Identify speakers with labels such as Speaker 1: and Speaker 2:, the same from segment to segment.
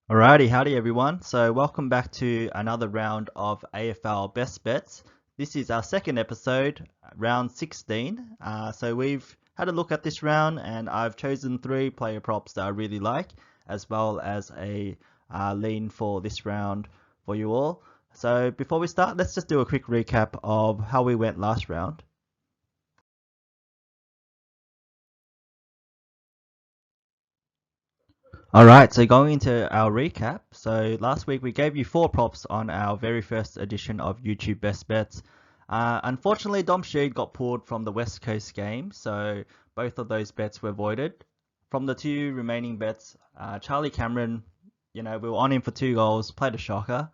Speaker 1: Alrighty, howdy everyone. So welcome back to another round of AFL Best Bets. This is our second episode, round 16. So we've had a look at this round and I've chosen three player props that I really like, as well as a lean for this round for you all. So before we start, let's just do a quick recap of how we went last round. Alright, so going into our recap. So last week we gave you four props on our very first edition of YouTube Best Bets. Unfortunately, Dom Sheed got pulled from the West Coast game, so both of those bets were voided. From the two remaining bets, Charlie Cameron, we were on him for 2 goals, played a shocker,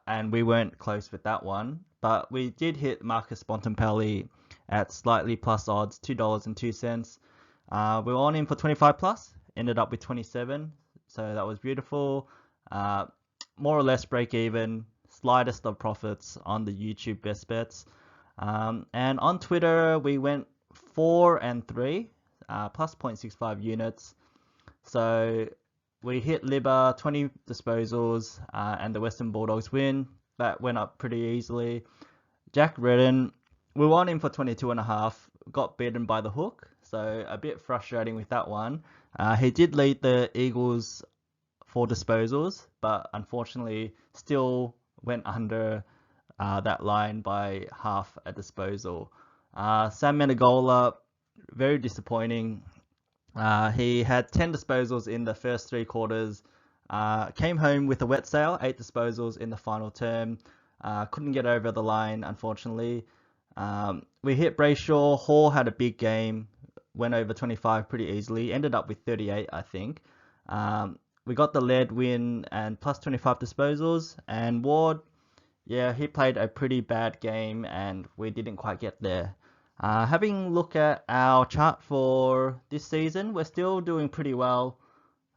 Speaker 1: and we weren't close with that one. But we did hit Marcus Bontempelli at slightly plus odds, $2.02. We were on him for 25 plus, ended up with 27, so that was beautiful. Uh, More or less break even, slightest of profits on the YouTube best bets. And on Twitter, we went 4 and 3, plus 0.65 units. So we hit Libba, 20 disposals, and the Western Bulldogs win. That went up pretty easily. Jack Redden, we won him for 22.5, got beaten by the hook, so a bit frustrating with that one. He did lead the Eagles for disposals, but unfortunately still went under that line by half a disposal. Sam Menegola, very disappointing. He had 10 disposals in the first 3 quarters. Came home with a wet sail, 8 disposals in the final term. Couldn't get over the line, unfortunately. We hit Brayshaw. Hall had a big game, went over 25 pretty easily. Ended up with 38, I think. We got the lead win and plus 25 disposals. And Ward, yeah, he played a pretty bad game and we didn't quite get there. Having a look at our chart for this season, we're still doing pretty well.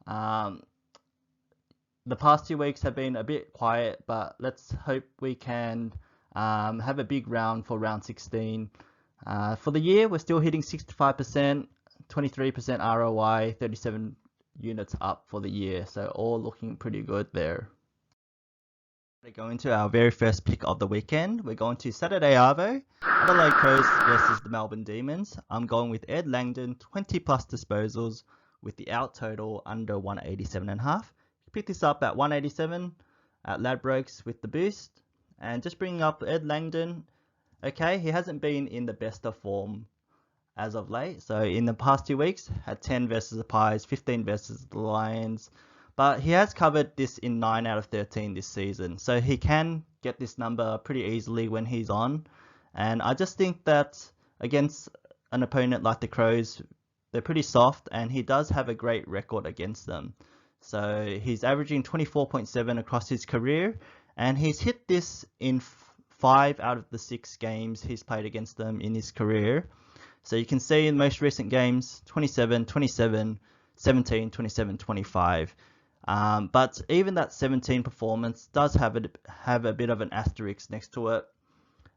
Speaker 1: Um, the past 2 weeks have been a bit quiet, but let's hope we can have a big round for round 16. For the year, we're still hitting 65%, 23% ROI, 37 units up for the year. So all looking pretty good there. We're going to our very first pick of the weekend. We're going to Saturday Arvo, Adelaide Crows versus the Melbourne Demons. I'm going with Ed Langdon, 20 plus disposals with the out total under 187.5. Pick this up at 187 at Ladbrokes with the boost. And just bringing up Ed Langdon, okay, he hasn't been in the best of form as of late. So in the past 2 weeks, had 10 versus the Pies, 15 versus the Lions. But he has covered this in 9 out of 13 this season. So he can get this number pretty easily when he's on. And I just think that against an opponent like the Crows, they're pretty soft and he does have a great record against them. So he's averaging 24.7 across his career and he's hit this in 5 out of the 6 games he's played against them in his career. So you can see in the most recent games, 27, 27, 17, 27, 25. But even that 17 performance does have a bit of an asterisk next to it.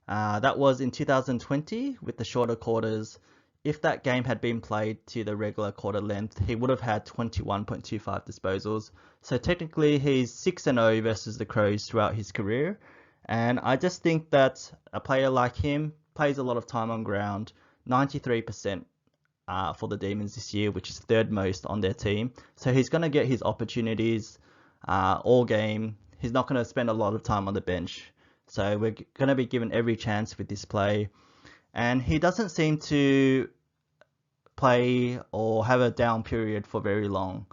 Speaker 1: That was in 2020 with the shorter quarters. If that game had been played to the regular quarter length, he would have had 21.25 disposals. So technically he's 6-0 versus the Crows throughout his career. And I just think that a player like him plays a lot of time on ground, 93% for the Demons this year, which is third most on their team. So he's going to get his opportunities all game. He's not going to spend a lot of time on the bench. So we're going to be given every chance with this play. And he doesn't seem to play or have a down period for very long.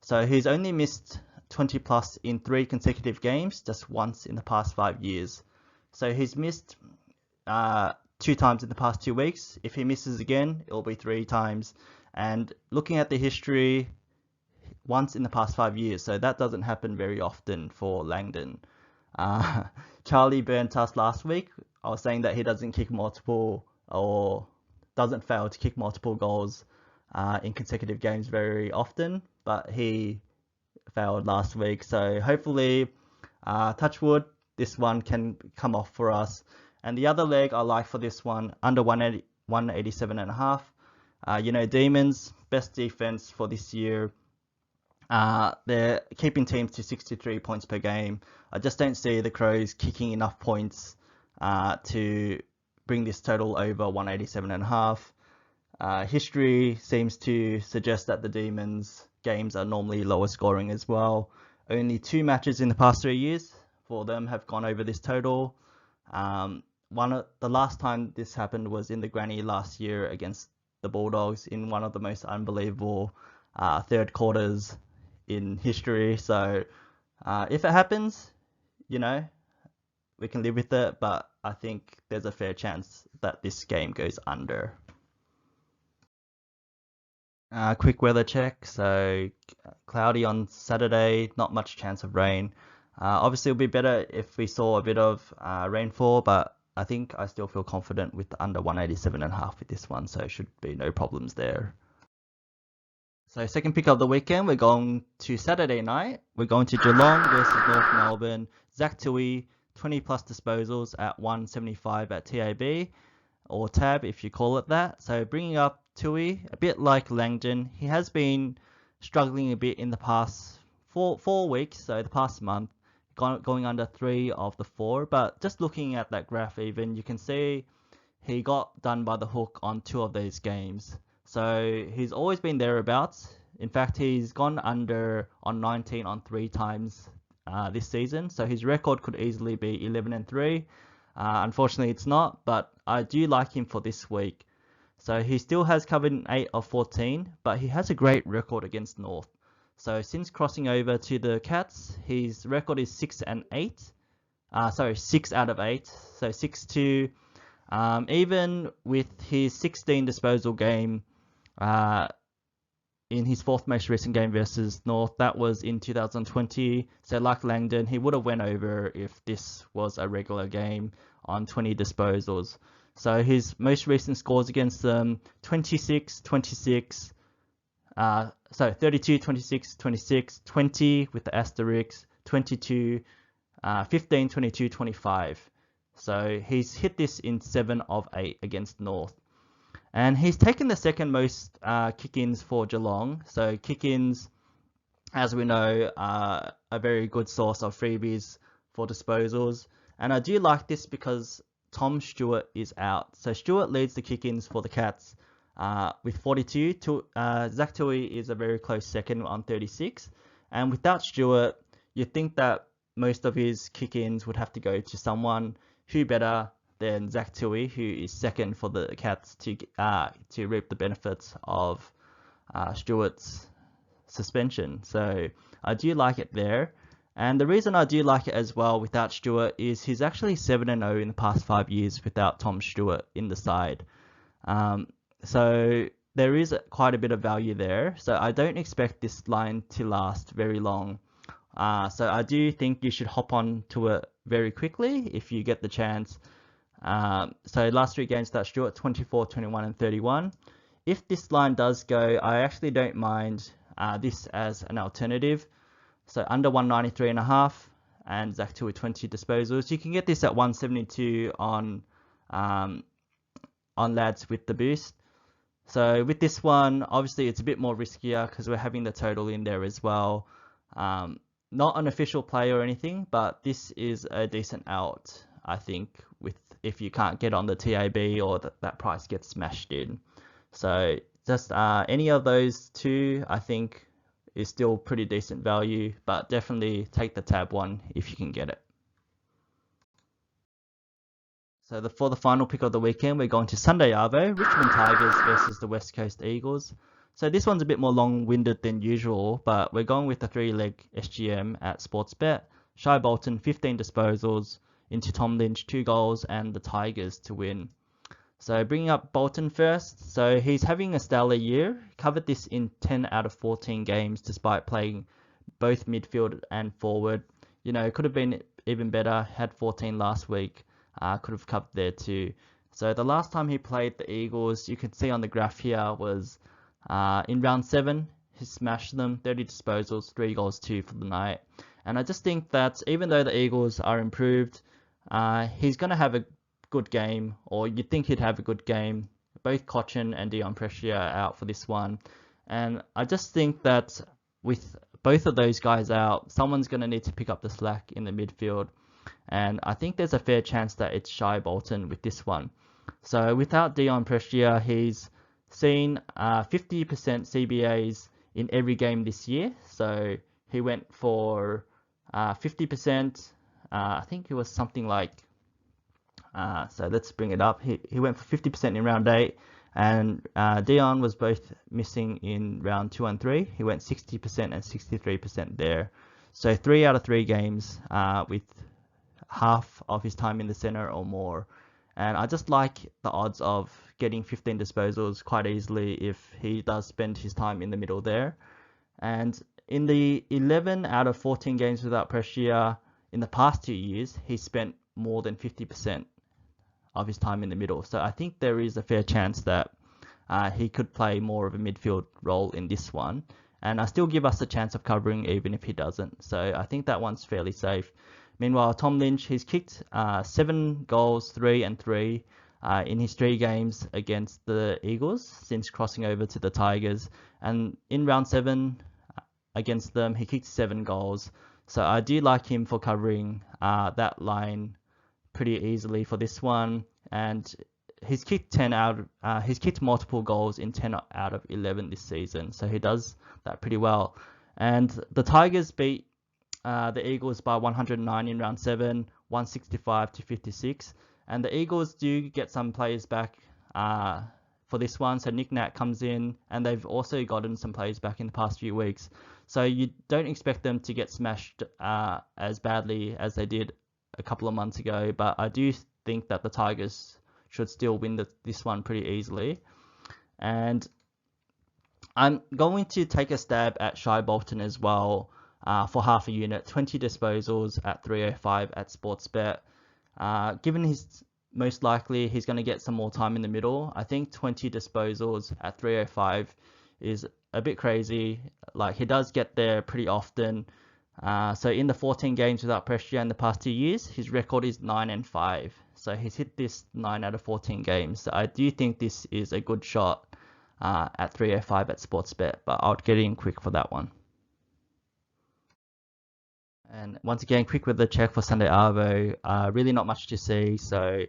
Speaker 1: So he's only missed 20 plus in 3 consecutive games, just once in the past 5 years. So he's missed 2 times in the past 2 weeks. If he misses again, it'll be 3 times. And looking at the history, once in the past 5 years. So that doesn't happen very often for Langdon. Charlie burnt us last week. I was saying that he doesn't kick multiple or doesn't fail to kick multiple goals in consecutive games very often, but he failed last week. So hopefully, touch wood, this one can come off for us. And the other leg I like for this one, under 187.5. Demons, best defense for this year. They're keeping teams to 63 points per game. I just don't see the Crows kicking enough points to bring this total over 187.5. History seems to suggest that the Demons games are normally lower scoring as well. Only 2 matches in the past 3 years for them have gone over this total. The last time this happened was in the granny last year against the Bulldogs in one of the most unbelievable third quarters in history. So if it happens, you know, we can live with it, but I think there's a fair chance that this game goes under. Quick weather check. So cloudy on Saturday, not much chance of rain. Obviously, it would be better if we saw a bit of rainfall, but I think I still feel confident with under 187.5 with this one, so it should be no problems there. So second pick of the weekend, we're going to Saturday night. We're going to Geelong versus North Melbourne. Zach Tui, 20 plus disposals at 175 at TAB, or tab if you call it that. So bringing up Tui, a bit like Langdon, he has been struggling a bit in the past 4 weeks, so the past month, going under 3 of the 4. But just looking at that graph even, you can see he got done by the hook on 2 of these games. So he's always been thereabouts. In fact, he's gone under on 19 on 3 times this season. So his record could easily be 11-3. Unfortunately, it's not, but I do like him for this week. So he still has covered 8 of 14, but he has a great record against North. So since crossing over to the Cats, his record is 6-8. 6 out of 8. So 6-2. Even with his 16 disposal game in his 4th most recent game versus North, that was in 2020. So like Langdon, he would have went over if this was a regular game on 20 disposals. So his most recent scores against them, 26, 26, 32, 26, 26, 20 with the asterisk, 22, 15, 22, 25. So he's hit this in 7 of 8 against North. And he's taken the second most kick-ins for Geelong. So kick-ins, as we know, are a very good source of freebies for disposals. And I do like this because Tom Stewart is out. So Stewart leads the kick-ins for the Cats with 42. Zach Tui is a very close second on 36. And without Stewart, you'd think that most of his kick-ins would have to go to someone who better than Zach Tui, who is second for the Cats to reap the benefits of Stewart's suspension. So I do like it there. And the reason I do like it as well without Stewart is he's actually 7-0 in the past 5 years without Tom Stewart in the side. So there is quite a bit of value there. So I don't expect this line to last very long. So I do think you should hop on to it very quickly if you get the chance. So last 3 games without Stewart, 24, 21, and 31. If this line does go, I actually don't mind this as an alternative. So under 193.5 and Zach Tui 20 disposals. You can get this at 172 on lads with the boost. So with this one, obviously it's a bit more riskier because we're having the total in there as well. Not an official play or anything, but this is a decent out, I think, if you can't get on the TAB or that price gets smashed in. So just any of those 2, I think, is still pretty decent value, but definitely take the tab one if you can get it. So for the final pick of the weekend, we're going to Sunday Arvo, Richmond Tigers versus the West Coast Eagles. So this one's a bit more long-winded than usual, but we're going with the 3-leg SGM at Sportsbet. Shai Bolton, 15 disposals, into Tom Lynch, 2 goals, and the Tigers to win. So bringing up Bolton first. So he's having a stellar year. Covered this in 10 out of 14 games despite playing both midfield and forward. You know, it could have been even better. Had 14 last week. Could have covered there too. So the last time he played the Eagles, you can see on the graph here, was in round 7. He smashed them, 30 disposals, 3 goals, 2 for the night. And I just think that even though the Eagles are improved, he's going to have a good game, or you'd think he'd have a good game. Both Cochin and Dion Prescia are out for this one. And I just think that with both of those guys out, someone's going to need to pick up the slack in the midfield. And I think there's a fair chance that it's Shai Bolton with this one. So without Dion Prestia, he's seen 50% CBAs in every game this year. So he went for 50%. I think it was something like, so let's bring it up. He went for 50% in round 8. And Dion was both missing in round 2 and 3. He went 60% and 63% there. So 3 out of 3 games with half of his time in the center or more. And I just like the odds of getting 15 disposals quite easily if he does spend his time in the middle there. And in the 11 out of 14 games without pressure in the past 2 years, he spent more than 50% of his time in the middle. So I think there is a fair chance that he could play more of a midfield role in this one. And I still give us a chance of covering even if he doesn't. So I think that one's fairly safe. Meanwhile, Tom Lynch, he's kicked 7 goals, 3 and 3 in his 3 games against the Eagles since crossing over to the Tigers. And in round 7 against them, he kicked 7 goals. So I do like him for covering that line pretty easily for this one. And he's kicked he's kicked multiple goals in 10 out of 11 this season. So he does that pretty well. And the Tigers beat the Eagles by 109 in round 7, 165 to 56. And the Eagles do get some players back for this one. So Nick Nat comes in, and they've also gotten some players back in the past few weeks. So you don't expect them to get smashed as badly as they did a couple of months ago. But I do think that the Tigers should still win this one pretty easily. And I'm going to take a stab at Shai Bolton as well. For half a unit, 20 disposals at 305 at Sportsbet. Given he's most likely he's going to get some more time in the middle, I think 20 disposals at 305 is a bit crazy. Like, he does get there pretty often. So in the 14 games without pressure in the past 2 years, his record is 9 and 5. So he's hit this 9 out of 14 games. So I do think this is a good shot at 305 at Sportsbet, but I'll get in quick for that one. And once again, quick with the check for Sunday Arvo. Really not much to see. So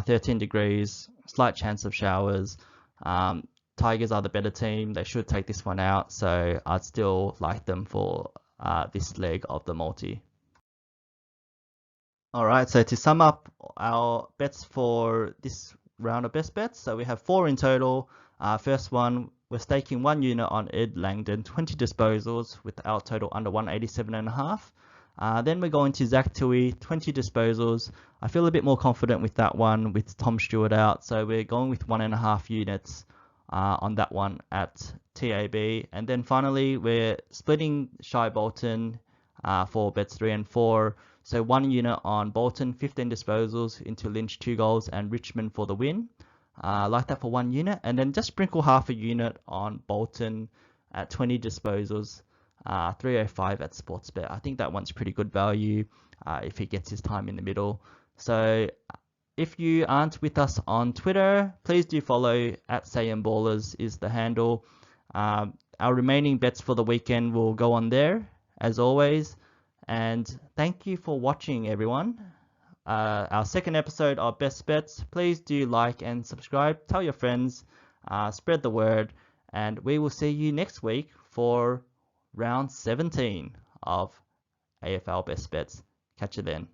Speaker 1: 13 degrees, slight chance of showers. Tigers are the better team. They should take this one out. So I'd still like them for this leg of the multi. All right, so to sum up our bets for this round of best bets, so we have 4 in total. First one, we're staking 1 unit on Ed Langdon, 20 disposals with our total under 187.5. Then we're going to Zach Tui, 20 disposals. I feel a bit more confident with that one with Tom Stewart out, so we're going with 1.5 units on that one at TAB. And then finally, we're splitting Shai Bolton for bets 3 and 4. So 1 unit on Bolton, 15 disposals into Lynch 2 goals and Richmond for the win. Like that for 1 unit. And then just sprinkle half a unit on Bolton at 20 disposals, 305 at Sportsbet. I think that one's pretty good value if he gets his time in the middle. So if you aren't with us on Twitter, please do follow at @SayandBallers is the handle. Our remaining bets for the weekend will go on there as always. And thank you for watching, everyone. Our second episode of Best Bets. Please do like and subscribe. Tell your friends. Spread the word. And we will see you next week for round 17 of AFL Best Bets. Catch you then.